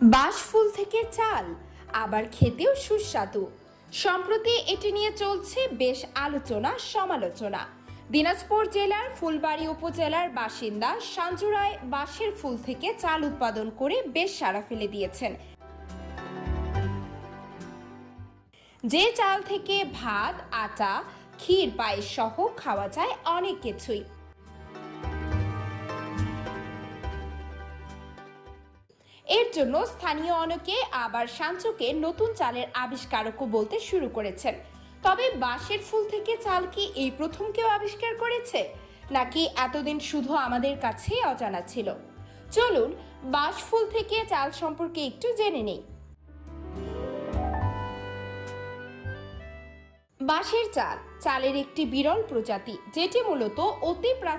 বাঁশফুল থেকে চাল, আবার খেতেও সুস্বাদু। সম্প্রতি এটি নিয়ে চলছে বেশ আলোচনা সমালোচনা। দিনাজপুর জেলার ফুলবাড়ী উপজেলার বাসিন্দা সঞ্জু রায় বাঁশের ফুল থেকে চাল উৎপাদন করে বেশ সাড়া ফেলে দিয়েছেন। যে চাল থেকে ভাত, আটা, ক্ষীর, পায়েস সহ খাওয়া যায় অনেক কিছুই। এর জন্য স্থানীয় অনেকে আবার সাঞ্চুকে নতুন চালের আবিষ্কারকও বলতে শুরু করেছেন। তবে বাঁশের ফুল থেকে চাল কি এই প্রথম কেউ আবিষ্কার করেছে, নাকি এতদিন শুধু আমাদের কাছেই অজানা ছিল? চলুন বাঁশ ফুল থেকে চাল সম্পর্কে একটু জেনে নেই। বাঁশের চাল চালের একটি বিরল প্রজাতি, যেটি মূলত অতি